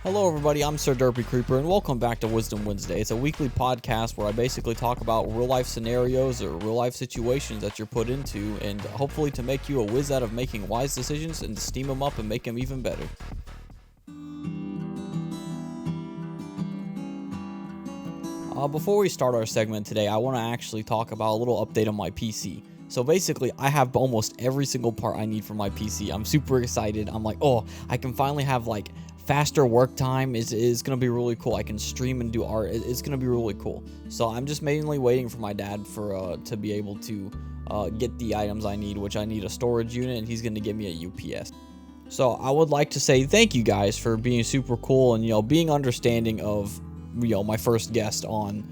Hello everybody, I'm Sir Derpy Creeper, and welcome back to WhizDum Wednesday. It's a weekly podcast where I basically talk about real-life scenarios or real-life situations that you're put into, and hopefully to make you a whiz out of making wise decisions and to steam them up and make them even better. Before we start our segment today, I want to actually talk about a little update on my PC. So basically, I have almost every single part I need for my PC. I'm super excited. I'm like, oh, I can finally have like faster work time. Is gonna be really cool. I can stream and do art. It's gonna be really cool. So I'm just mainly waiting for my dad to be able to get the items I need, which I need a storage unit, and he's gonna give me a UPS. So I would like to say thank you guys for being super cool and being understanding of my first guest on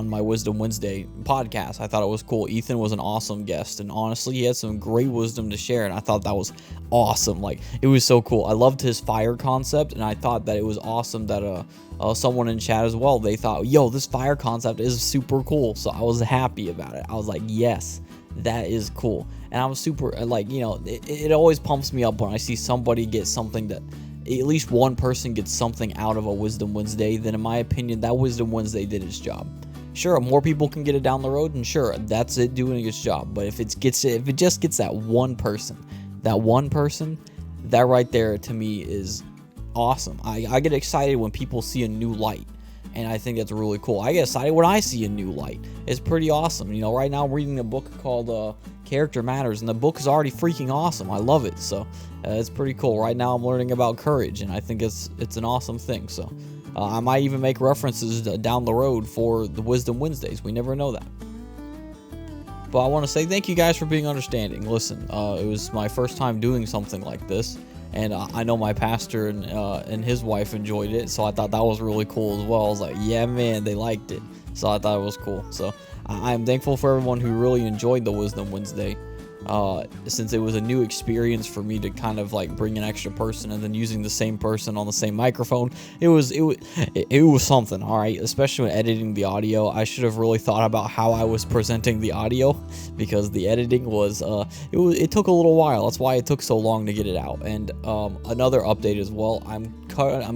my WhizDum Wednesday podcast. I thought it was cool. Ethan was an awesome guest, and honestly, he had some great wisdom to share, and I thought that was awesome. Like, it was so cool. I loved his fire concept, and I thought that it was awesome that someone in chat as well, they thought, yo, this fire concept is super cool. So I was happy about it. I was like, yes, that is cool. And I was super, like, it always pumps me up when I see somebody get something that at least one person gets something out of a WhizDum Wednesday. Then in my opinion, that WhizDum Wednesday did its job. Sure, more people can get it down the road, and sure, that's it doing its job. But if it just gets that one person, that right there to me is awesome. I get excited when people see a new light, and I think that's really cool. I get excited when I see a new light. It's pretty awesome. Right now I'm reading a book called Character Matters, and the book is already freaking awesome. I love it. So it's pretty cool. Right now I'm learning about courage, and I think it's an awesome thing. So I might even make references down the road for the WhizDum Wednesdays. We never know that. But I want to say thank you guys for being understanding. Listen, it was my first time doing something like this, and I know my pastor and his wife enjoyed it, so I thought that was really cool as well. I was like, yeah, man, they liked it. So I thought it was cool. So I'm thankful for everyone who really enjoyed the WhizDum Wednesday. Since it was a new experience for me to kind of like bring an extra person and then using the same person on the same microphone, it was something, all right. Especially when editing the audio, I should have really thought about how I was presenting the audio, because the editing was it took a little while. That's why it took so long to get it out. And another update as well, I'm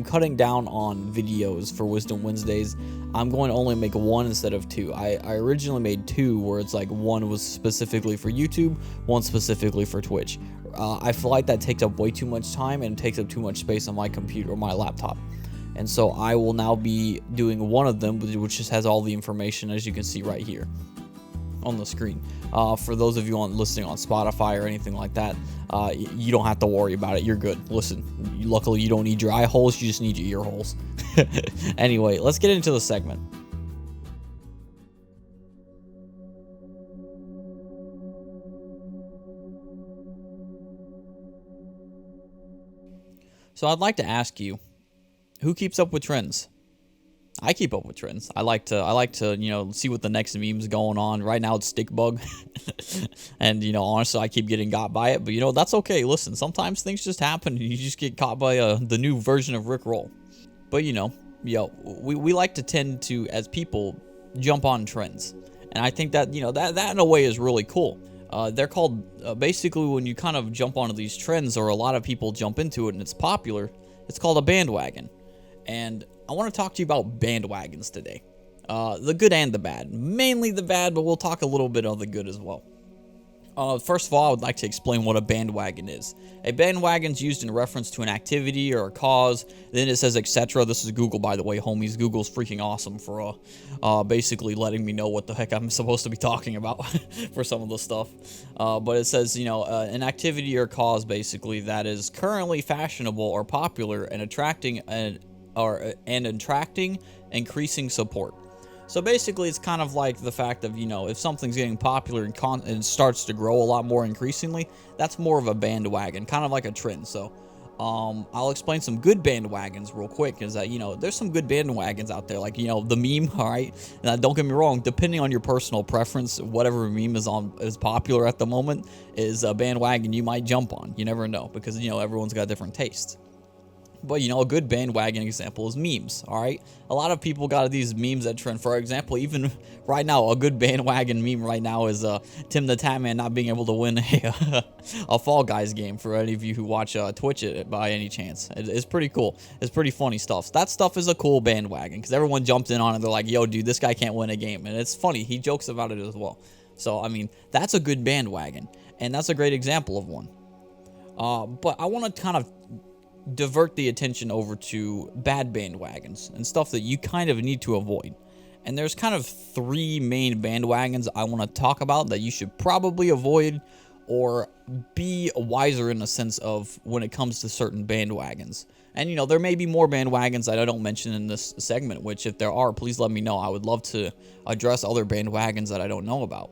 cutting down on videos for WhizDum Wednesdays. I'm going to only make one instead of two. I originally made two, where it's like one was specifically for YouTube, one specifically for Twitch. I feel like that takes up way too much time and takes up too much space on my computer or my laptop. And so I will now be doing one of them, which just has all the information, as you can see right here on the screen. For those of you listening on Spotify or anything like that, you don't have to worry about it. You're good. Listen, luckily you don't need your eye holes, you just need your ear holes. Anyway, let's get into the segment. So I'd like to ask you, who keeps up with trends? I keep up with trends. I like to see what the next meme's going on. Right now it's stick bug. And honestly, I keep getting got by it, but that's okay. Listen, sometimes things just happen and you just get caught by the new version of Rick Roll. But we like to tend to, as people, jump on trends. And I think that that in a way is really cool. They're called basically, when you kind of jump onto these trends, or a lot of people jump into it and it's popular, it's called a bandwagon. And I want to talk to you about bandwagons today. The good and the bad. Mainly the bad, but we'll talk a little bit of the good as well. First of all, I would like to explain what a bandwagon is. A bandwagon is used in reference to an activity or a cause. Then it says etc. This is Google, by the way, homies. Google's freaking awesome for basically letting me know what the heck I'm supposed to be talking about for some of the stuff. But it says, an activity or cause basically that is currently fashionable or popular and attracting increasing support. So basically, it's kind of like the fact of, if something's getting popular and starts to grow a lot more increasingly, that's more of a bandwagon, kind of like a trend. So I'll explain some good bandwagons real quick, is that, there's some good bandwagons out there, like, the meme, all right? And don't get me wrong, depending on your personal preference, whatever meme is popular at the moment is a bandwagon you might jump on. You never know, because, everyone's got different tastes. But, a good bandwagon example is memes, all right? A lot of people got these memes that trend. For example, even right now, a good bandwagon meme right now is Tim the Tatman not being able to win a Fall Guys game, for any of you who watch Twitch it by any chance. It's pretty cool. It's pretty funny stuff. That stuff is a cool bandwagon because everyone jumped in on it. They're like, yo, dude, this guy can't win a game. And it's funny. He jokes about it as well. So, that's a good bandwagon. And that's a great example of one. But I want to kind of divert the attention over to bad bandwagons and stuff that you kind of need to avoid. And there's kind of 3 main bandwagons I want to talk about that you should probably avoid or be wiser in a sense of when it comes to certain bandwagons. And, there may be more bandwagons that I don't mention in this segment, which if there are, please let me know. I would love to address other bandwagons that I don't know about.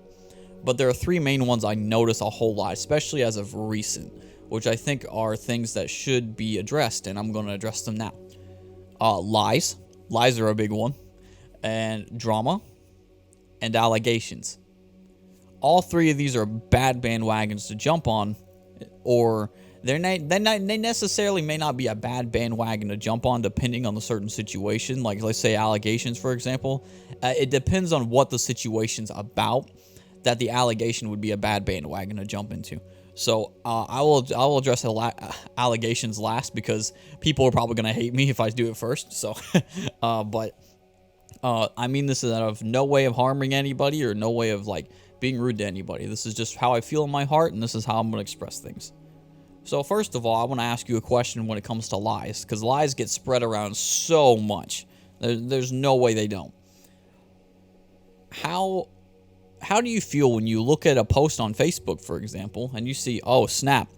But there are 3 main ones I notice a whole lot, especially as of recent, which I think are things that should be addressed, and I'm going to address them now. Lies. Lies are a big one. And drama. And allegations. All 3 of these are bad bandwagons to jump on, or they necessarily may not be a bad bandwagon to jump on depending on the certain situation. Like, let's say allegations, for example. It depends on what the situation's about that the allegation would be a bad bandwagon to jump into. So I will address allegations last because people are probably going to hate me if I do it first. So, I mean this is out of no way of harming anybody or no way of being rude to anybody. This is just how I feel in my heart, and this is how I'm going to express things. So first of all, I want to ask you a question when it comes to lies, because lies get spread around so much. There's no way they don't. How do you feel when you look at a post on Facebook, for example, and you see, oh, snap,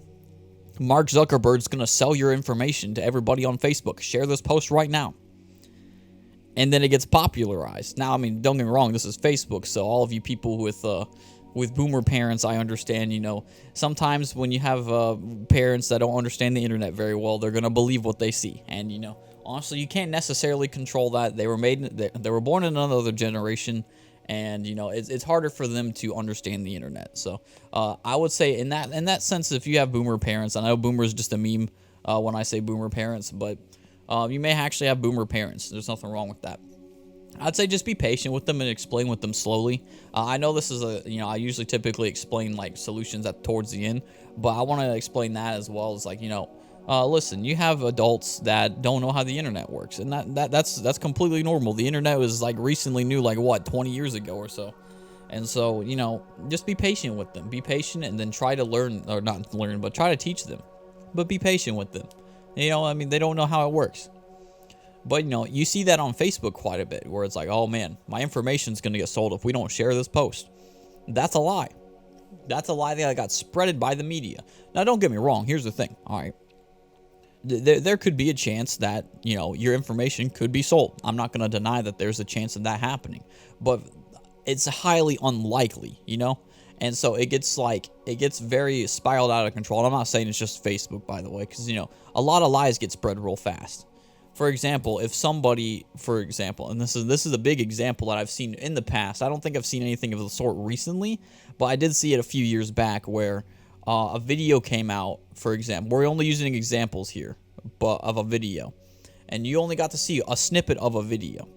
Mark Zuckerberg's going to sell your information to everybody on Facebook. Share this post right now. And then it gets popularized. Now, don't get me wrong, this is Facebook, so all of you people with boomer parents, I understand, sometimes when you have parents that don't understand the internet very well, they're going to believe what they see. And, honestly, you can't necessarily control that. They were born in another generation. And, it's harder for them to understand the internet. So I would say in that sense, if you have boomer parents, I know boomer is just a meme when I say boomer parents, but you may actually have boomer parents. There's nothing wrong with that. I'd say just be patient with them and explain with them slowly. I know this is I usually typically explain solutions towards the end, but I want to explain that as well as listen, you have adults that don't know how the internet works, and that's completely normal. The internet was recently new, 20 years ago or so. And so, just be patient with them. Be patient and then try to learn, or not learn, but try to teach them. But be patient with them. They don't know how it works. But, you see that on Facebook quite a bit, where it's oh man, my information's going to get sold if we don't share this post. That's a lie. That's a lie that got spreaded by the media. Now, don't get me wrong. Here's the thing. All right. There could be a chance that, your information could be sold. I'm not going to deny that there's a chance of that happening. But it's highly unlikely, And so it gets very spiraled out of control. And I'm not saying it's just Facebook, by the way, because, a lot of lies get spread real fast. For example, if somebody, and this is a big example that I've seen in the past. I don't think I've seen anything of the sort recently, but I did see it a few years back where a video came out, for example. We're only using examples here, but of a video. And you only got to see a snippet of a video.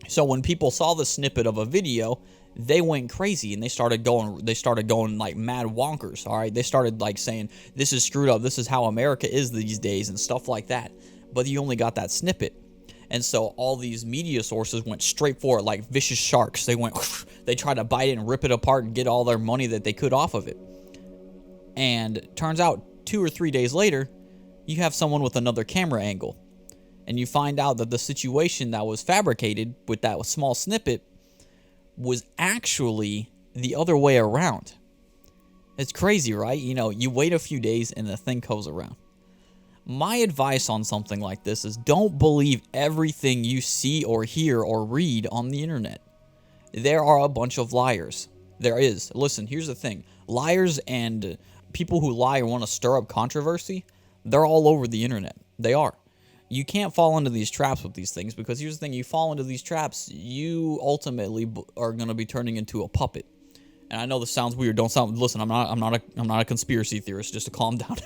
So when people saw the snippet of a video, they went crazy and they started going mad wonkers, all right? They started saying, this is screwed up, this is how America is these days and stuff like that. But you only got that snippet. And so all these media sources went straight for it like vicious sharks. They tried to bite it and rip it apart and get all their money that they could off of it. And turns out 2 or 3 days later, you have someone with another camera angle. And you find out that the situation that was fabricated with that small snippet was actually the other way around. It's crazy, right? You wait a few days and the thing goes around. My advice on something like this is don't believe everything you see or hear or read on the internet. There are a bunch of liars. There is. Listen, here's the thing. Liars and people who lie or want to stir up controversy, they're all over the internet. They are. You can't fall into these traps with these things, because here's the thing. You fall into these traps, you ultimately are going to be turning into a puppet. And I know this sounds weird. Don't sound. Listen, I'm not a conspiracy theorist. Just to calm down.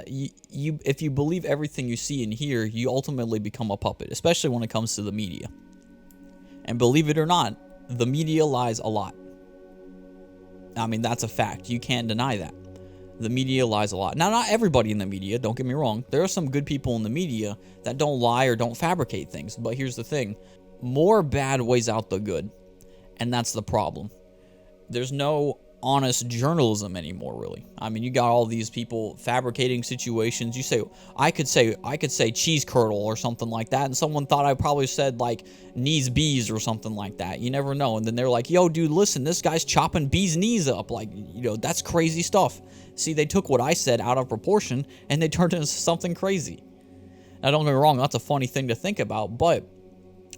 If you believe everything you see and hear, you ultimately become a puppet, especially when it comes to the media. And believe it or not, the media lies a lot. I mean, that's a fact. You can't deny that. The media lies a lot. Now, not everybody in the media, don't get me wrong. There are some good people in the media that don't lie or don't fabricate things. But here's the thing. More bad weighs out the good. And that's the problem. There's no honest journalism anymore, really. I mean, you got all these people fabricating situations. You say, I could say cheese curdle or something like that, and someone thought I probably said like knees bees or something like that. You never know. And then they're like, yo, dude, listen, this guy's chopping bees' knees up. Like, that's crazy stuff. See, they took what I said out of proportion and they turned it into something crazy. Now, don't get me wrong, that's a funny thing to think about, but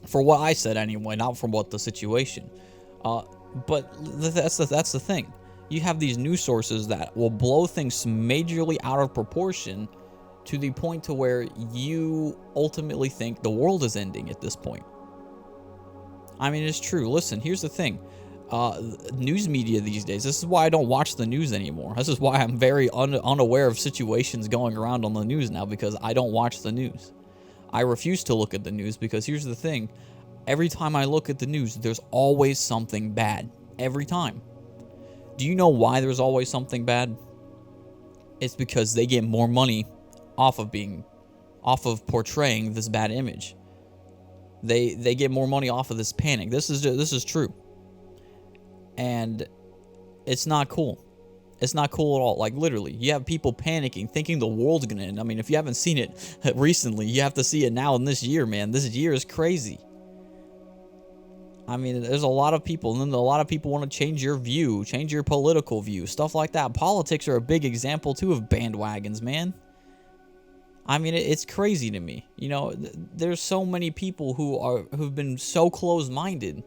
for what I said anyway, not from what the situation. But that's the thing. You have these news sources that will blow things majorly out of proportion to the point to where you ultimately think the world is ending at this point. I mean, it's true. Listen, here's the thing. News media these days, this is why I don't watch the news anymore. This is why I'm very unaware of situations going around on the news now, because I don't watch the news. I refuse to look at the news because here's the thing. Every time I look at the news, there's always something bad. Every time. Do you know why there's always something bad? It's because they get more money off of portraying this bad image. They get more money off of this panic. This is true. And it's not cool. It's not cool at all. Like, literally, you have people panicking, thinking the world's gonna end. I mean, if you haven't seen it recently, you have to see it now in this year, man. This year is crazy. I mean, there's a lot of people, and then a lot of people want to change your view, change your political view, stuff like that. Politics are a big example, too, of bandwagons, man. I mean, it's crazy to me. There's so many people who've been so close-minded,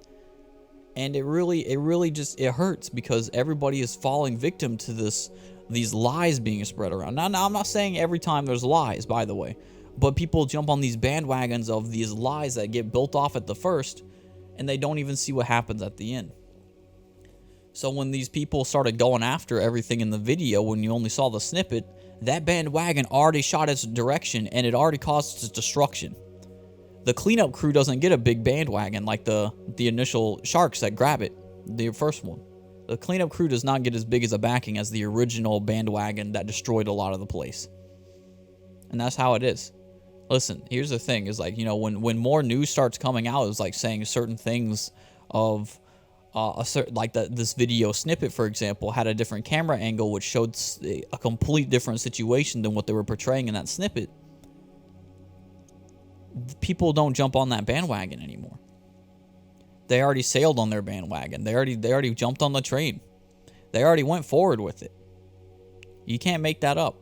and it really just hurts because everybody is falling victim to these lies being spread around. Now, I'm not saying every time there's lies, by the way, but people jump on these bandwagons of these lies that get built off at the first, and they don't even see what happens at the end. So when these people started going after everything in the video, when you only saw the snippet, that bandwagon already shot its direction, and it already caused its destruction. The cleanup crew doesn't get a big bandwagon like the initial sharks that grab it, the first one. The cleanup crew does not get as big as a backing as the original bandwagon that destroyed a lot of the place. And that's how it is. Listen, here's the thing, is like, when more news starts coming out, it's like saying certain things of this video snippet, for example, had a different camera angle which showed a complete different situation than what they were portraying in that snippet. People don't jump on that bandwagon anymore. They already sailed on their bandwagon. They already jumped on the train. They already went forward with it. You can't make that up.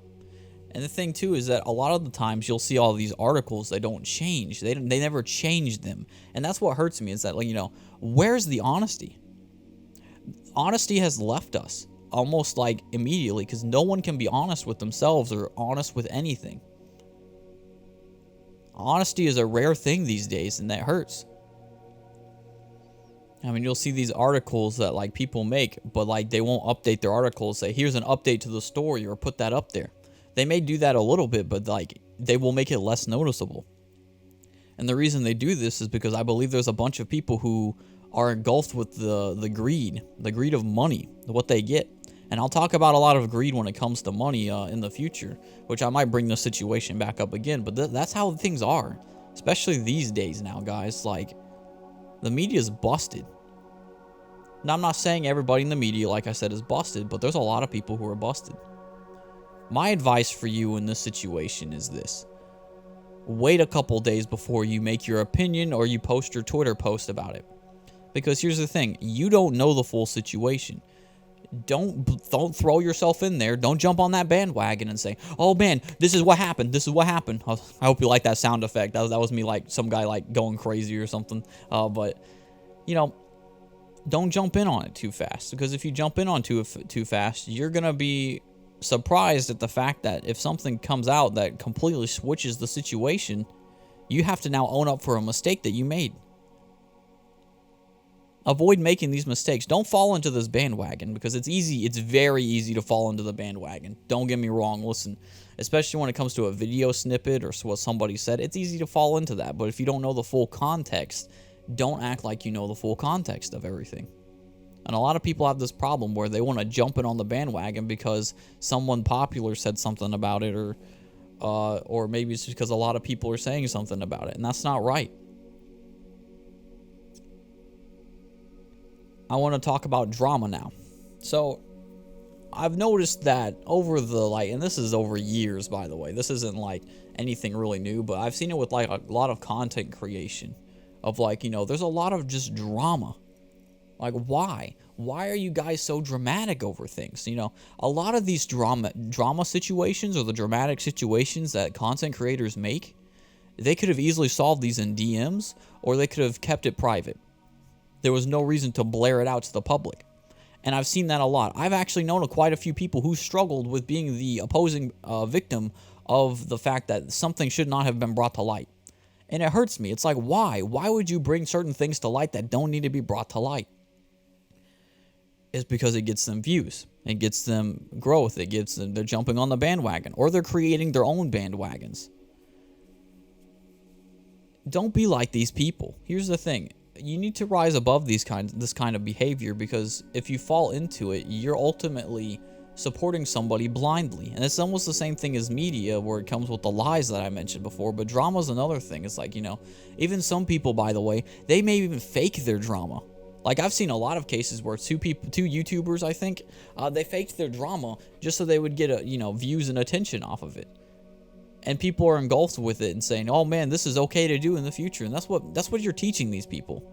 And the thing, too, is that a lot of the times you'll see all these articles, they don't change. They never change them. And that's what hurts me, is that, where's the honesty? Honesty has left us almost like immediately, because no one can be honest with themselves or honest with anything. Honesty is a rare thing these days, and that hurts. I mean, you'll see these articles that, like, people make, but, like, they won't update their articles, say, here's an update to the story, or put that up there. They may do that a little bit, but like they will make it less noticeable. And the reason they do this is because I believe there's a bunch of people who are engulfed with the greed of money, what they get. And I'll talk about a lot of greed when it comes to money in the future, which I might bring the situation back up again. But that's how things are, especially these days now, guys. Like, the media's busted. Now, I'm not saying everybody in the media, like I said, is busted, but there's a lot of people who are busted. My advice for you in this situation is this. Wait a couple days before you make your opinion or you post your Twitter post about it. Because here's the thing. You don't know the full situation. Don't throw yourself in there. Don't jump on that bandwagon and say, oh man, this is what happened. This is what happened. I hope you like that sound effect. That was me, like some guy like going crazy or something. But, don't jump in on it too fast. Because if you jump in on too fast, you're going to be surprised at the fact that if something comes out that completely switches the situation, you have to now own up for a mistake that you made. Avoid making these mistakes. Don't fall into this bandwagon, because it's easy. It's very easy to fall into the bandwagon. Don't get me wrong. Listen, especially when it comes to a video snippet or what somebody said, it's easy to fall into that. But if you don't know the full context, don't act like you know the full context of everything. And a lot of people have this problem where they want to jump in on the bandwagon because someone popular said something about it, or maybe it's just because a lot of people are saying something about it, and that's not right. I want to talk about drama now. So, I've noticed that over the, and this is over years, by the way. This isn't, anything really new, but I've seen it with, a lot of content creation. Of, there's a lot of just drama. Why? Why are you guys so dramatic over things? A lot of these drama situations, or the dramatic situations that content creators make, they could have easily solved these in DMs, or they could have kept it private. There was no reason to blare it out to the public. And I've seen that a lot. I've actually known quite a few people who struggled with being the opposing victim of the fact that something should not have been brought to light. And it hurts me. It's why? Why would you bring certain things to light that don't need to be brought to light? It's because it gets them views. It gets them growth. It gets them, they're jumping on the bandwagon. Or they're creating their own bandwagons. Don't be like these people. Here's the thing. You need to rise above this kind of behavior, because if you fall into it, you're ultimately supporting somebody blindly. And it's almost the same thing as media, where it comes with the lies that I mentioned before. But drama's another thing. It's even some people, by the way, they may even fake their drama. I've seen a lot of cases where two YouTubers, I think, they faked their drama just so they would get views and attention off of it. And people are engulfed with it and saying, "Oh man, this is okay to do in the future." And that's what you're teaching these people.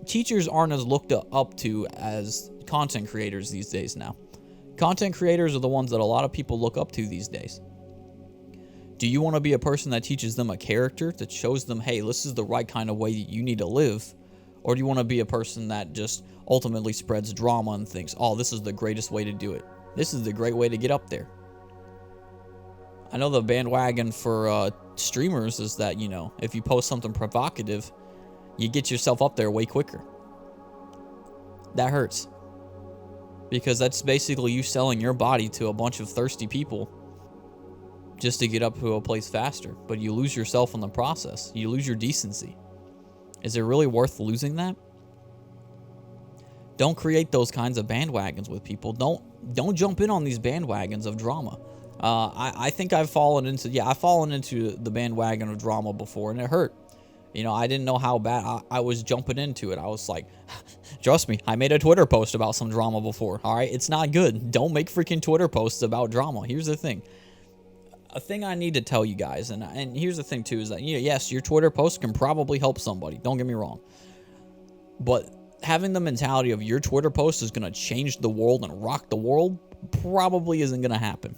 Teachers aren't as looked up to as content creators these days now. Content creators are the ones that a lot of people look up to these days. Do you want to be a person that teaches them a character, that shows them, hey, this is the right kind of way that you need to live? Or do you want to be a person that just ultimately spreads drama and thinks, oh, this is the greatest way to do it. This is the great way to get up there. I know the bandwagon for streamers is that, if you post something provocative, you get yourself up there way quicker. That hurts. Because that's basically you selling your body to a bunch of thirsty people just to get up to a place faster. But you lose yourself in the process. You lose your decency. Is it really worth losing that? Don't create those kinds of bandwagons with people. Don't jump in on these bandwagons of drama. I think I've fallen into the bandwagon of drama before, and it hurt. I didn't know how bad I was jumping into it. I was like, trust me, I made a Twitter post about some drama before. All right, it's not good. Don't make freaking Twitter posts about drama. Here's the thing. A thing I need to tell you guys, and here's the thing too, is that yes, your Twitter post can probably help somebody. Don't get me wrong. But having the mentality of your Twitter post is going to change the world and rock the world probably isn't going to happen.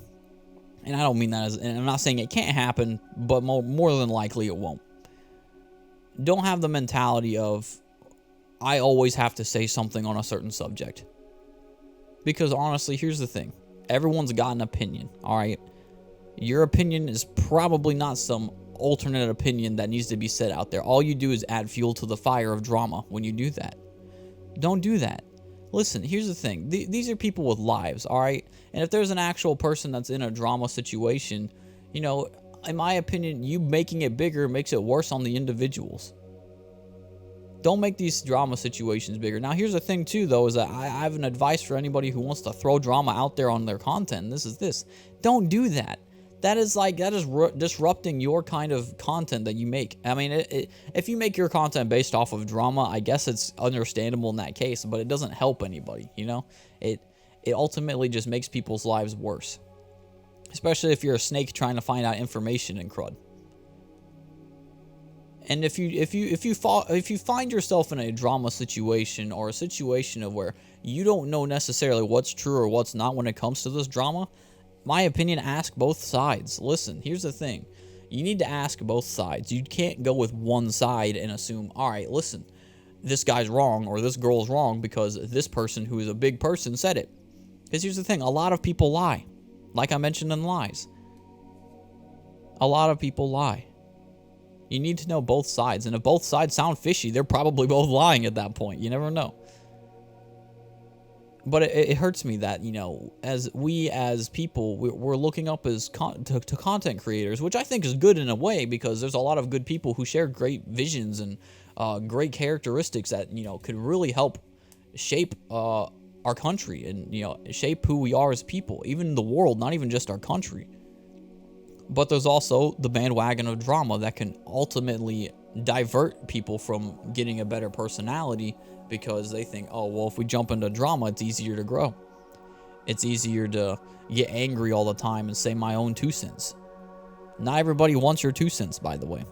And I don't mean that and I'm not saying it can't happen, but more than likely it won't. Don't have the mentality of, I always have to say something on a certain subject. Because honestly, here's the thing. Everyone's got an opinion, all right? Your opinion is probably not some alternate opinion that needs to be said out there. All you do is add fuel to the fire of drama when you do that. Don't do that. Listen, here's the thing. These are people with lives, all right? And if there's an actual person that's in a drama situation, in my opinion, you making it bigger makes it worse on the individuals. Don't make these drama situations bigger. Now, here's the thing, too, though, is that I have an advice for anybody who wants to throw drama out there on their content. And this is this. Don't do that. That is disrupting your kind of content that you make. I mean, if you make your content based off of drama, I guess it's understandable in that case, but it doesn't help anybody, It ultimately just makes people's lives worse. Especially if you're a snake trying to find out information in crud. And if you find yourself in a drama situation, or a situation of where you don't know necessarily what's true or what's not when it comes to this drama, my opinion, ask both sides. Listen, here's the thing. You need to ask both sides. You can't go with one side and assume, all right, listen, this guy's wrong or this girl's wrong because this person who is a big person said it. Because here's the thing. A lot of people lie. Like I mentioned in lies. A lot of people lie. You need to know both sides. And if both sides sound fishy, they're probably both lying at that point. You never know. But it hurts me that, as people, we're looking up as to content creators, which I think is good in a way, because there's a lot of good people who share great visions and great characteristics that, could really help shape our country and, shape who we are as people, even the world, not even just our country. But there's also the bandwagon of drama that can ultimately divert people from getting a better personality, because they think, oh, well, if we jump into drama, it's easier to grow. It's easier to get angry all the time and say my own 2 cents. Not everybody wants your 2 cents, by the way.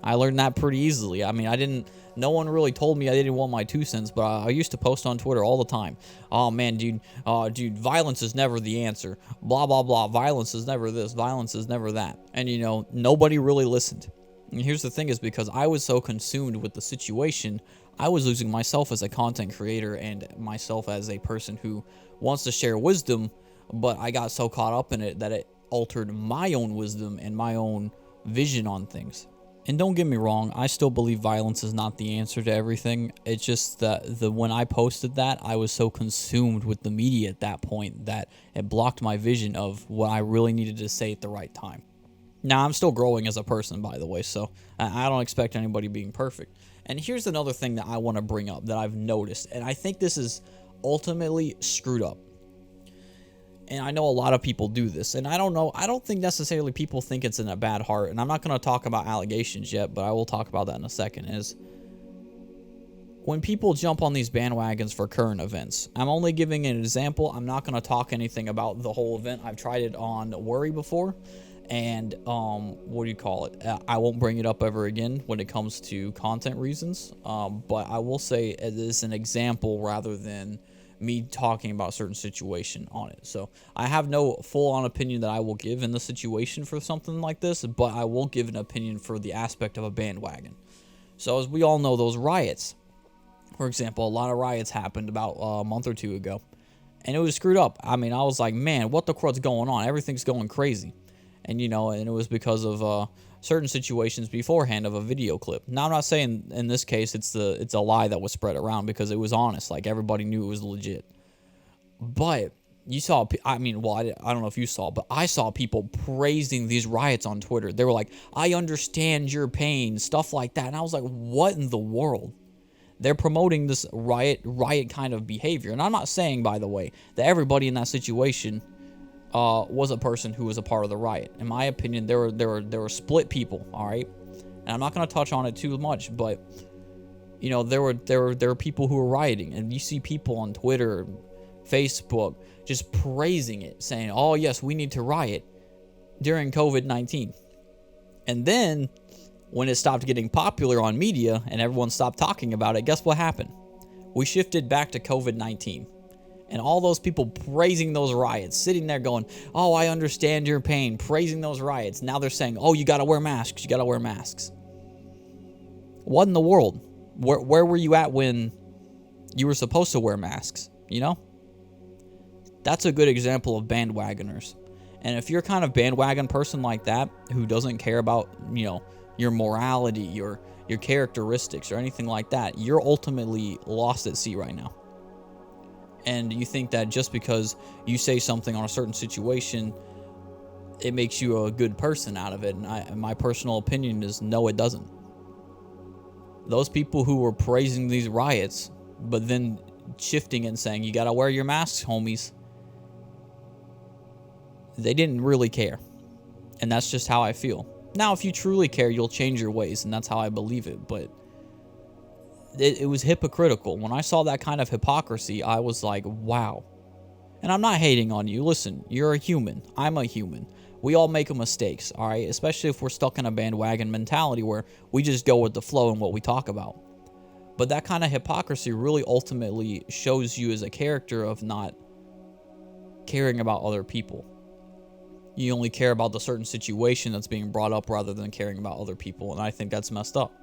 I learned that pretty easily. I mean, no one really told me I didn't want my 2 cents, but I used to post on Twitter all the time. Oh, man, dude, violence is never the answer. Blah, blah, blah. Violence is never this. Violence is never that. And, nobody really listened. And here's the thing, is because I was so consumed with the situation, I was losing myself as a content creator and myself as a person who wants to share wisdom, but I got so caught up in it that it altered my own wisdom and my own vision on things. And don't get me wrong, I still believe violence is not the answer to everything. It's just that when I posted that, I was so consumed with the media at that point that it blocked my vision of what I really needed to say at the right time. Now, I'm still growing as a person, by the way, so I don't expect anybody being perfect. And here's another thing that I want to bring up that I've noticed, and I think this is ultimately screwed up. And I know a lot of people do this, and I don't think necessarily people think it's in a bad heart, and I'm not going to talk about allegations yet, but I will talk about that in a second, is when people jump on these bandwagons for current events. I'm only giving an example. I'm not going to talk anything about the whole event. I've tried it on Worry before. And, I won't bring it up ever again when it comes to content reasons. But I will say it is an example rather than me talking about a certain situation on it. So I have no full-on opinion that I will give in the situation for something like this, but I will give an opinion for the aspect of a bandwagon. So as we all know, those riots, for example, a lot of riots happened about a month or two ago. And it was screwed up. I mean, I was like, man, what the crud's going on? Everything's going crazy. And, and it was because of certain situations beforehand of a video clip. Now, I'm not saying in this case it's a lie that was spread around, because it was honest. Like, everybody knew it was legit. But you saw, I don't know if you saw, but I saw people praising these riots on Twitter. They were like, I understand your pain, stuff like that. And I was like, what in the world? They're promoting this riot kind of behavior. And I'm not saying, by the way, that everybody in that situation was a person who was a part of the riot. In my opinion, there were split people. All right, and I'm not going to touch on it too much, but there were people who were rioting, and you see people on Twitter, Facebook, just praising it, saying, "Oh yes, we need to riot during COVID-19." And then when it stopped getting popular on media and everyone stopped talking about it, guess what happened? We shifted back to COVID-19. And all those people praising those riots, sitting there going, oh, I understand your pain, praising those riots. Now they're saying, oh, you got to wear masks. You got to wear masks. What in the world? Where were you at when you were supposed to wear masks? That's a good example of bandwagoners. And if you're kind of bandwagon person like that, who doesn't care about, your morality, your characteristics or anything like that, you're ultimately lost at sea right now. And you think that just because you say something on a certain situation, it makes you a good person out of it. And my personal opinion is no, it doesn't. Those people who were praising these riots, but then shifting and saying, you got to wear your masks, homies, they didn't really care. And that's just how I feel. Now, if you truly care, you'll change your ways, and that's how I believe it. But it was hypocritical. When I saw that kind of hypocrisy, I was like, wow. And I'm not hating on you. Listen, you're a human. I'm a human. We all make mistakes, all right? Especially if we're stuck in a bandwagon mentality where we just go with the flow and what we talk about. But that kind of hypocrisy really ultimately shows you as a character of not caring about other people. You only care about the certain situation that's being brought up rather than caring about other people, and I think that's messed up.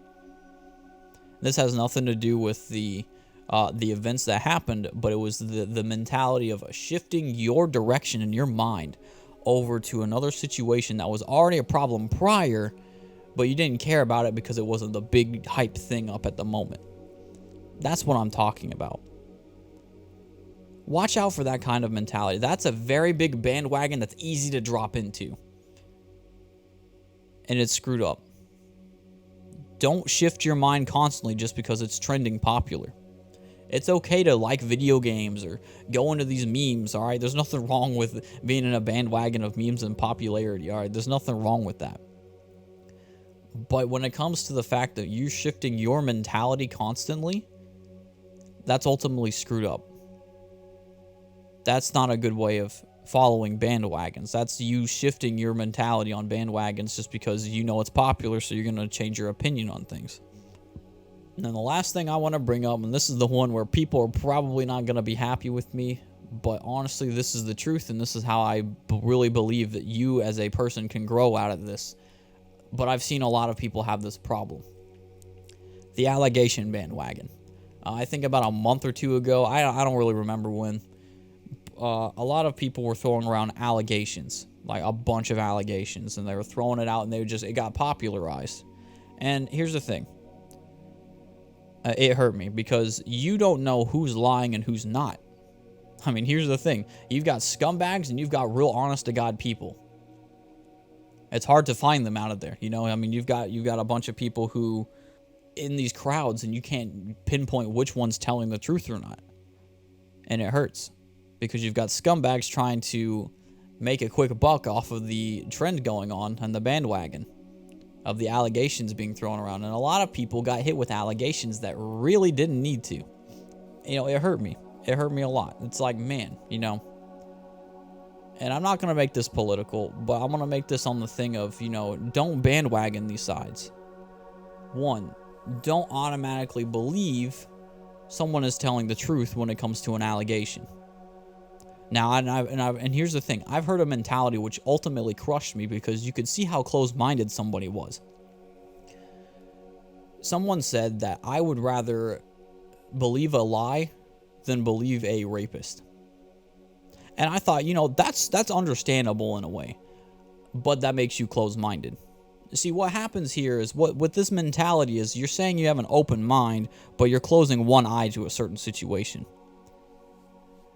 This has nothing to do with the events that happened, but it was the mentality of shifting your direction in your mind over to another situation that was already a problem prior, but you didn't care about it because it wasn't the big hype thing up at the moment. That's what I'm talking about. Watch out for that kind of mentality. That's a very big bandwagon that's easy to drop into. And it's screwed up. Don't shift your mind constantly just because it's trending popular. It's okay to like video games or go into these memes, all right? There's nothing wrong with being in a bandwagon of memes and popularity, all right? There's nothing wrong with that. But when it comes to the fact that you're shifting your mentality constantly, that's ultimately screwed up. That's not a good way of following bandwagons. That's you shifting your mentality on bandwagons just because you know it's popular, so you're going to change your opinion on things. And then the last thing I want to bring up, and this is the one where people are probably not going to be happy with me, but honestly, this is the truth, and this is how I really believe that you as a person can grow out of this. But I've seen a lot of people have this problem. The allegation bandwagon. I think about a month or two ago, I don't really remember when, a lot of people were throwing around allegations, like a bunch of allegations, and they were throwing it out, and it got popularized. And here's the thing. It hurt me because you don't know who's lying and who's not. I mean, here's the thing. You've got scumbags and you've got real honest-to-God people. It's hard to find them out of there, you know? I mean, you've got a bunch of people who, in these crowds, and you can't pinpoint which one's telling the truth or not. And it hurts because you've got scumbags trying to make a quick buck off of the trend going on and the bandwagon of the allegations being thrown around. And a lot of people got hit with allegations that really didn't need to. You know, it hurt me. It hurt me a lot. It's like, man, you know. And I'm not going to make this political, but I'm going to make this on the thing of, you know, don't bandwagon these sides. One, don't automatically believe someone is telling the truth when it comes to an allegation. Now, and here's the thing. I've heard a mentality which ultimately crushed me because you could see how close-minded somebody was. Someone said that I would rather believe a lie than believe a rapist. And I thought, you know, that's understandable in a way. But that makes you close-minded. See, what happens here is, what this mentality is, you're saying you have an open mind, but you're closing one eye to a certain situation.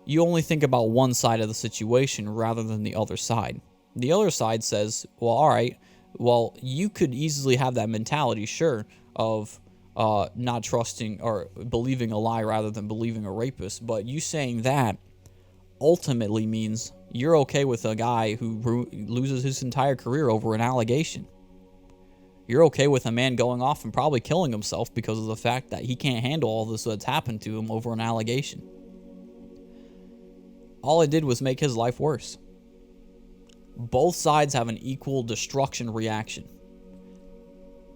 You only think about one side of the situation rather than the other side. The other side says, well, all right, well, you could easily have that mentality, sure, of not trusting or believing a lie rather than believing a rapist. But you saying that ultimately means you're okay with a guy who loses his entire career over an allegation. You're okay with a man going off and probably killing himself because of the fact that he can't handle all this that's happened to him over an allegation. All it did was make his life worse. Both sides have an equal destruction reaction.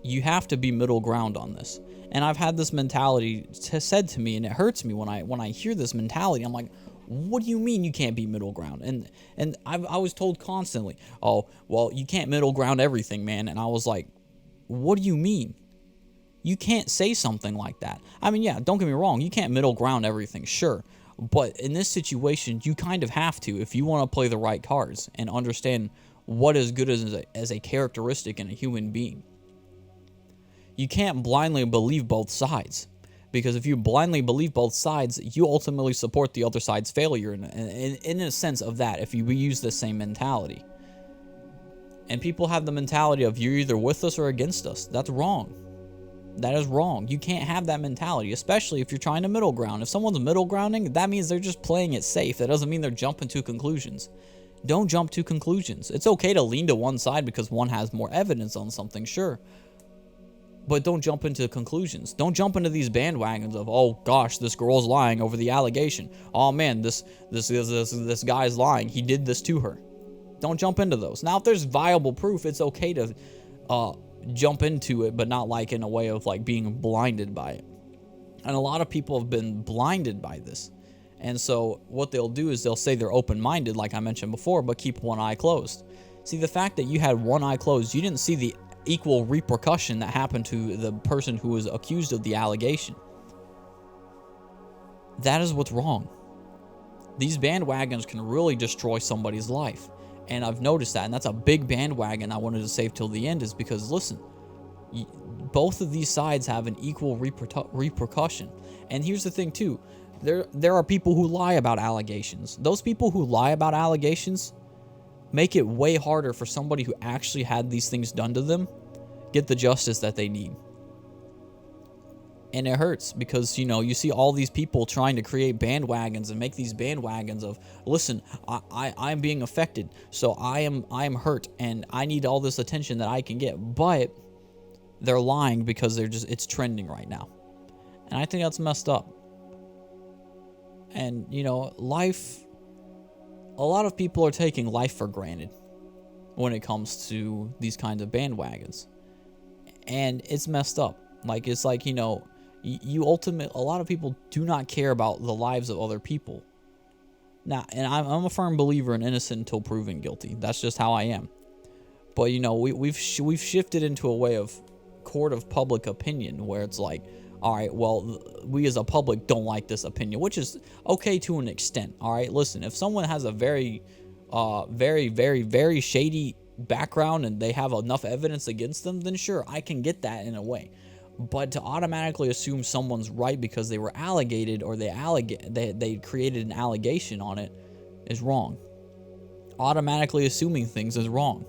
You have to be middle ground on this. And I've had this mentality said to me, and it hurts me when I hear this mentality. I'm like, what do you mean you can't be middle ground? And I was told constantly, oh, well, you can't middle ground everything, man. And I was like, what do you mean? You can't say something like that. I mean, yeah, don't get me wrong. You can't middle ground everything, sure. But in this situation, you kind of have to if you want to play the right cards and understand what is good as a characteristic in a human being. You can't blindly believe both sides, because if you blindly believe both sides, you ultimately support the other side's failure in a sense of that if you use the same mentality. And people have the mentality of you're either with us or against us. That's wrong. That is wrong. You can't have that mentality, especially if you're trying to middle ground. If someone's middle grounding, that means they're just playing it safe. That doesn't mean they're jumping to conclusions. Don't jump to conclusions. It's okay to lean to one side because one has more evidence on something, sure. But don't jump into conclusions. Don't jump into these bandwagons of, oh gosh, this girl's lying over the allegation. Oh man, this guy's lying. He did this to her. Don't jump into those. Now, if there's viable proof, it's okay to jump into it, but not like in a way of like being blinded by it. And a lot of people have been blinded by this. And so what they'll do is they'll say they're open-minded, like I mentioned before, but keep one eye closed. See, the fact that you had one eye closed, you didn't see the equal repercussion that happened to the person who was accused of the allegation. That is what's wrong. These bandwagons can really destroy somebody's life. And I've noticed that, and that's a big bandwagon I wanted to save till the end, is because, listen, Both of these sides have an equal repercussion. And here's the thing too, there are people who lie about allegations. Those people who lie about allegations make it way harder for somebody who actually had these things done to them get the justice that they need. And it hurts because, you see all these people trying to create bandwagons and make these bandwagons of, listen, I'm being affected, so I am hurt, and I need all this attention that I can get. But they're lying because it's trending right now. And I think that's messed up. And, life, a lot of people are taking life for granted when it comes to these kinds of bandwagons. And it's messed up. Like, it's like, a lot of people do not care about the lives of other people. Now, and I'm a firm believer in innocent until proven guilty. That's just how I am. But, we've shifted into a way of court of public opinion where it's like, all right, well, we as a public don't like this opinion, which is okay to an extent. All right, listen, if someone has a very, very, very, very shady background and they have enough evidence against them, then sure, I can get that in a way. But to automatically assume someone's right because they were allegated or they created an allegation on it is wrong. Automatically assuming things is wrong.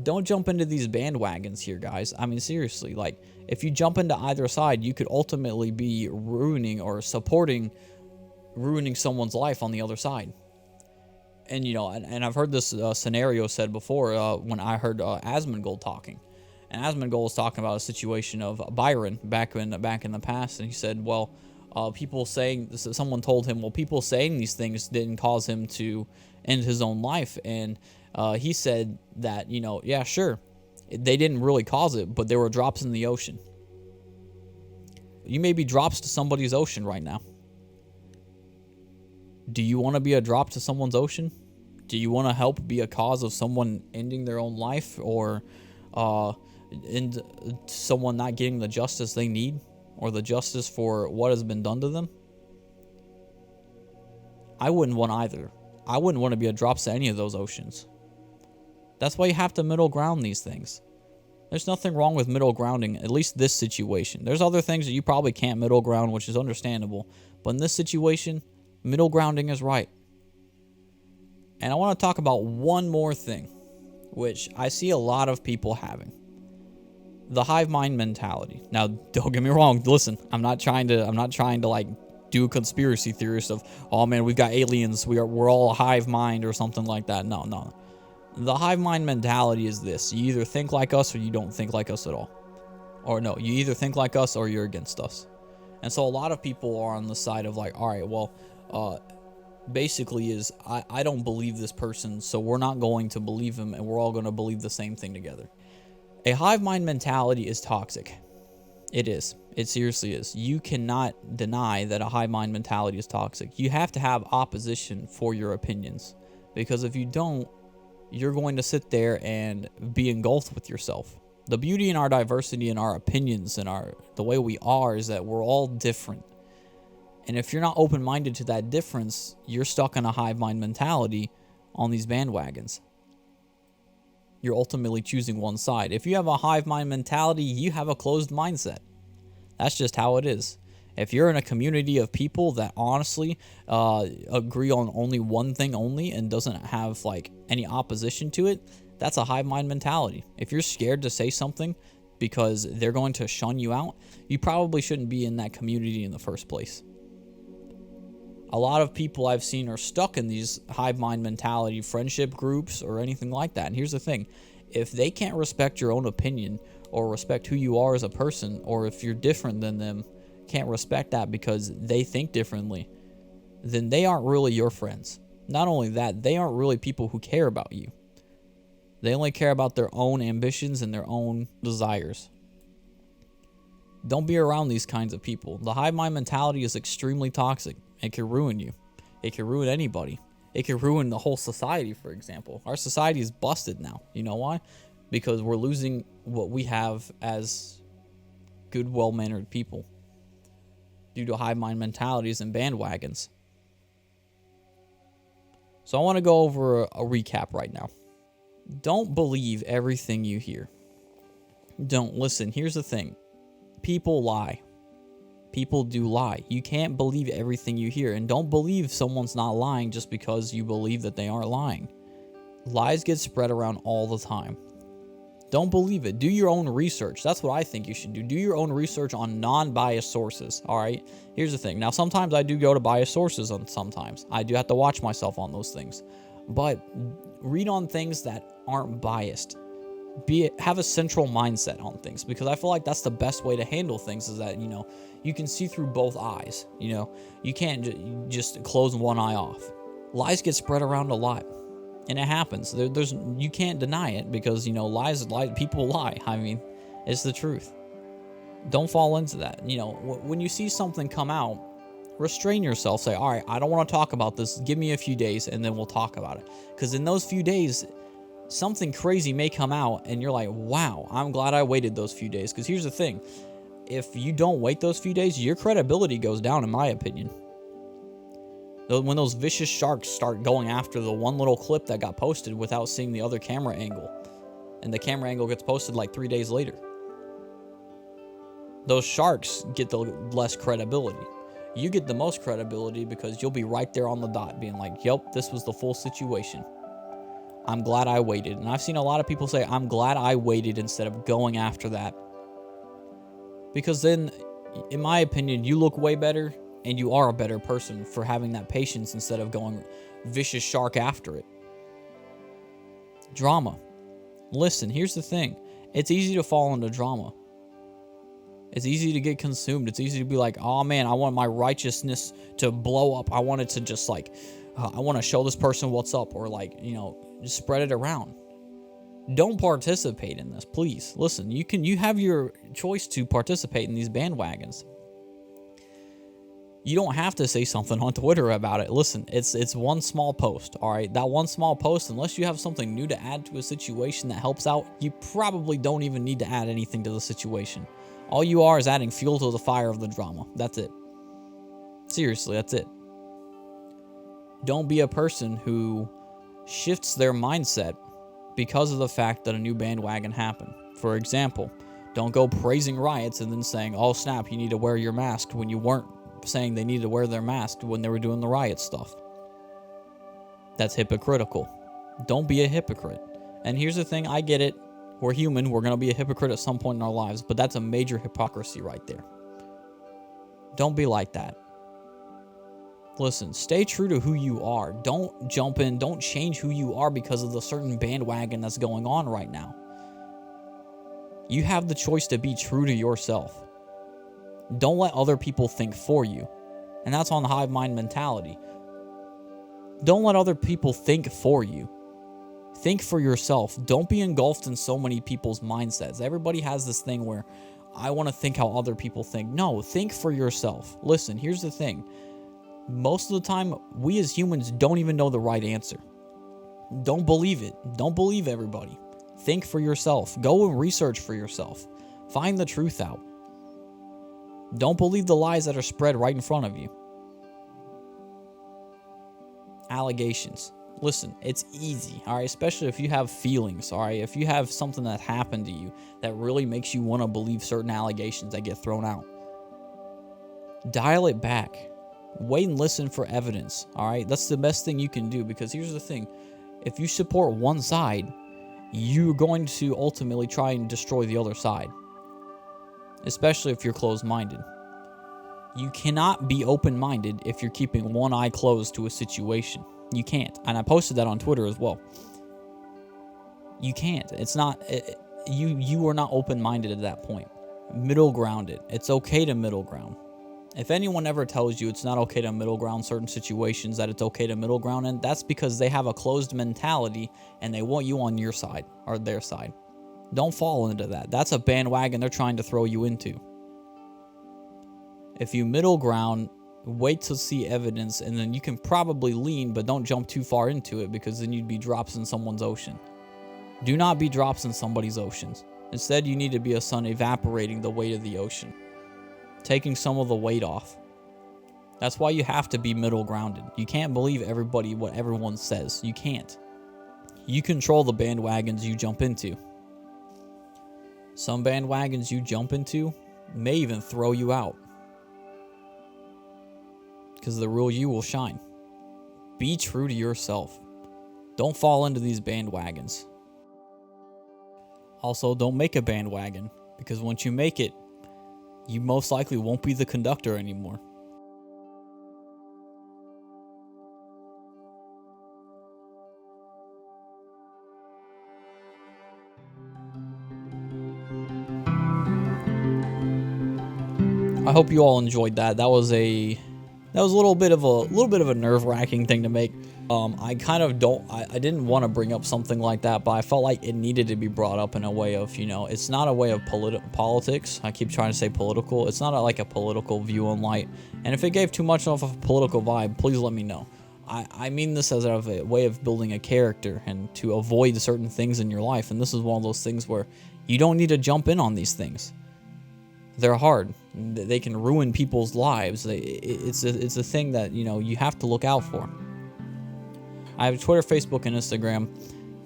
Don't jump into these bandwagons here, guys. I mean, seriously, like, if you jump into either side, you could ultimately be ruining or ruining someone's life on the other side. And, and I've heard this scenario said before when I heard Asmongold talking. And Asmongold was talking about a situation of Byron back in the past, and he said, well, someone told him, well, people saying these things didn't cause him to end his own life, and he said that, yeah, sure, they didn't really cause it, but there were drops in the ocean. You may be drops to somebody's ocean right now. Do you want to be a drop to someone's ocean? Do you want to help be a cause of someone ending their own life, or and someone not getting the justice they need, or the justice for what has been done to them? I wouldn't want either. I wouldn't want to be a drop to any of those oceans. That's why you have to middle ground these things. There's nothing wrong with middle grounding, at least this situation. There's other things that you probably can't middle ground, which is understandable. But in this situation, middle grounding is right. And I want to talk about one more thing, which I see a lot of people having. The hive mind mentality. Now, don't get me wrong. Listen, I'm not trying to like do a conspiracy theorist of, oh man, we've got aliens. We're all a hive mind or something like that. No. The hive mind mentality is this: you either think like us or you don't think like us at all. Or no, you either think like us or you're against us. And so a lot of people are on the side of like, all right, well, basically is I don't believe this person, so we're not going to believe him, and we're all going to believe the same thing together. A hive mind mentality is toxic. It is. It seriously is. You cannot deny that a hive mind mentality is toxic. You have to have opposition for your opinions, because if you don't, you're going to sit there and be engulfed with yourself. The beauty in our diversity and our opinions and the way we are is that we're all different. And if you're not open-minded to that difference, you're stuck in a hive mind mentality on these bandwagons. You're ultimately choosing one side. If you have a hive mind mentality, you have a closed mindset. That's just how it is. If you're in a community of people that honestly agree on only one thing only and doesn't have like any opposition to it, that's a hive mind mentality. If you're scared to say something because they're going to shun you out, you probably shouldn't be in that community in the first place. A lot of people I've seen are stuck in these hive mind mentality friendship groups or anything like that. And here's the thing: if they can't respect your own opinion or respect who you are as a person, or if you're different than them, can't respect that because they think differently, then they aren't really your friends. Not only that, they aren't really people who care about you. They only care about their own ambitions and their own desires. Don't be around these kinds of people. The hive mind mentality is extremely toxic. It can ruin you. It can ruin anybody. It can ruin the whole society, for example. Our society is busted now. You know why? Because we're losing what we have as good, well-mannered people due to hive mind mentalities and bandwagons. So I want to go over a recap right now. Don't believe everything you hear. Don't listen. Here's the thing. People lie. People do lie. You can't believe everything you hear, and don't believe someone's not lying just because you believe that they aren't lying. Lies get spread around all the time. Don't believe it. Do your own research. That's what I think you should do. Do your own research on non-biased sources, all right? Here's the thing. Now, sometimes I do go to biased sources, and sometimes I do have to watch myself on those things. But read on things that aren't biased. Have a central mindset on things, because I feel like that's the best way to handle things, is that, you can see through both eyes. You can't just close one eye off. Lies get spread around a lot. And it happens. You can't deny it, because lies. People lie. I mean, it's the truth. Don't fall into that. When you see something come out, restrain yourself. Say, all right, I don't want to talk about this. Give me a few days, and then we'll talk about it. Because in those few days, something crazy may come out, and you're like, wow, I'm glad I waited those few days. Because here's the thing: if you don't wait those few days, your credibility goes down, in my opinion. When those vicious sharks start going after the one little clip that got posted without seeing the other camera angle, and the camera angle gets posted like 3 days later, those sharks get the less credibility. You get the most credibility because you'll be right there on the dot being like, yep, this was the full situation. I'm glad I waited. And I've seen a lot of people say, I'm glad I waited instead of going after that. Because then, in my opinion, you look way better. And you are a better person for having that patience instead of going vicious shark after it. Drama. Listen, here's the thing. It's easy to fall into drama. It's easy to get consumed. It's easy to be like, oh man, I want my righteousness to blow up. I want it to just I want to show this person what's up, or just spread it around. Don't participate in this, please. Listen, you have your choice to participate in these bandwagons. You don't have to say something on Twitter about it. Listen, it's one small post, all right? That one small post, unless you have something new to add to a situation that helps out, you probably don't even need to add anything to the situation. All you are is adding fuel to the fire of the drama. That's it. Seriously, that's it. Don't be a person who shifts their mindset because of the fact that a new bandwagon happened. For example, don't go praising riots and then saying, oh snap, you need to wear your mask, when you weren't saying they needed to wear their mask when they were doing the riot stuff. That's hypocritical. Don't be a hypocrite. And here's the thing, I get it. We're human. We're going to be a hypocrite at some point in our lives, but that's a major hypocrisy right there. Don't be like that. Listen, stay true to who you are. Don't jump in. Don't change who you are because of the certain bandwagon that's going on right now. You have the choice to be true to yourself. Don't let other people think for you. And that's on the hive mind mentality. Don't let other people think for you. Think for yourself. Don't be engulfed in so many people's mindsets. Everybody has this thing where I want to think how other people think. No, think for yourself. Listen, here's the thing. Most of the time, we as humans don't even know the right answer. Don't believe it. Don't believe everybody. Think for yourself. Go and research for yourself. Find the truth out. Don't believe the lies that are spread right in front of you. Allegations. Listen, it's easy, all right? Especially if you have feelings, all right? If you have something that happened to you that really makes you want to believe certain allegations that get thrown out. Dial it back. Wait and listen for evidence, all right? That's the best thing you can do, because here's the thing. If you support one side, you're going to ultimately try and destroy the other side. Especially if you're closed-minded. You cannot be open-minded if you're keeping one eye closed to a situation. You can't. And I posted that on Twitter as well. You can't. It's not... You are not open-minded at that point. Middle ground it. It's okay to middle ground. If anyone ever tells you it's not okay to middle ground certain situations, that it's okay to middle ground, and that's because they have a closed mentality and they want you on your side or their side. Don't fall into that. That's a bandwagon they're trying to throw you into. If you middle ground, wait to see evidence, and then you can probably lean, but don't jump too far into it, because then you'd be drops in someone's ocean. Do not be drops in somebody's oceans. Instead, you need to be a sun evaporating the weight of the ocean, taking some of the weight off. That's why you have to be middle grounded. You can't believe what everyone says. You can't. You control the bandwagons you jump into. Some bandwagons you jump into may even throw you out, because the real you will shine. Be true to yourself. Don't fall into these bandwagons. Also, don't make a bandwagon, because once you make it, you most likely won't be the conductor anymore. I hope you all enjoyed that. That was a little bit of a nerve-wracking thing to make. I kind of I didn't want to bring up something like that, but I felt like it needed to be brought up in a way of, it's not a way of politics. I keep trying to say political. It's not like a political view on light. And if it gave too much of a political vibe, please let me know. I mean this as a way of building a character and to avoid certain things in your life. And this is one of those things where you don't need to jump in on these things. They're hard. They can ruin people's lives. It's a thing that, you have to look out for. I have Twitter, Facebook, and Instagram.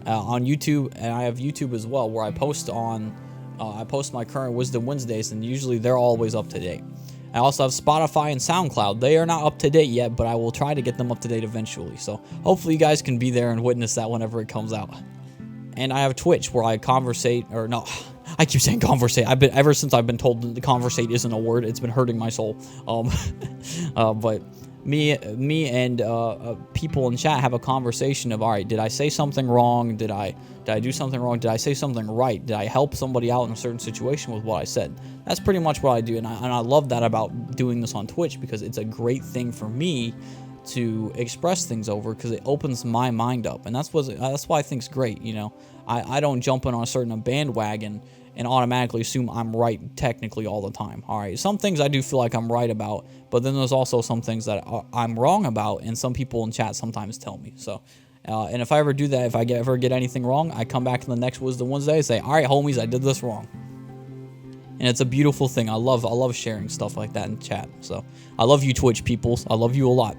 On YouTube, and I have YouTube as well, where I post my current Wisdom Wednesdays, and usually they're always up to date. I also have Spotify and SoundCloud. They are not up to date yet, but I will try to get them up to date eventually. So hopefully you guys can be there and witness that whenever it comes out. And I have Twitch, where I conversate, or no, I keep saying conversate. Ever since I've been told that the conversate isn't a word, it's been hurting my soul. But me and people in chat have a conversation of, all right, did I say something wrong? Did I do something wrong? Did I say something right? Did I help somebody out in a certain situation with what I said? That's pretty much what I do, and I love that about doing this on Twitch, because it's a great thing for me to express things over, because it opens my mind up, and that's why I think it's great. I don't jump in on a certain bandwagon and automatically assume I'm right technically all the time. All right, some things I do feel like I'm right about, but then there's also some things that I'm wrong about, and some people in chat sometimes tell me. So, and if I ever do that, if I ever get anything wrong, I come back in the next Wisdom Wednesday and say, all right, homies, I did this wrong. And it's a beautiful thing. I love sharing stuff like that in chat. So I love you, Twitch peoples. I love you a lot.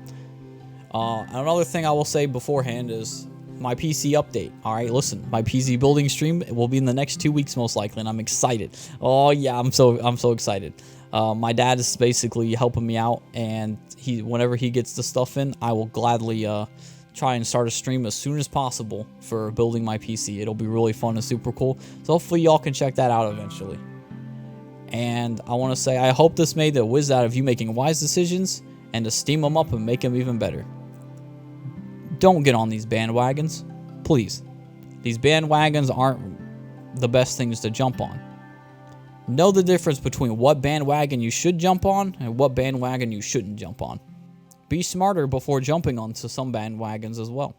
Another thing I will say beforehand is my PC update. All right, listen, my PC building stream will be in the next 2 weeks most likely, and I'm excited. Oh yeah, I'm so excited. My dad is basically helping me out, and whenever he gets the stuff in, I will gladly try and start a stream as soon as possible for building my PC. It'll be really fun and super cool. So hopefully y'all can check that out eventually. And I want to say, I hope this made the whiz out of you making wise decisions, and to steam them up and make them even better. Don't get on these bandwagons, please. These bandwagons aren't the best things to jump on. Know the difference between what bandwagon you should jump on and what bandwagon you shouldn't jump on. Be smarter before jumping onto some bandwagons as well.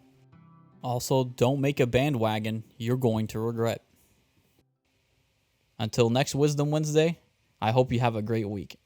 Also, don't make a bandwagon you're going to regret. Until next Wisdom Wednesday, I hope you have a great week.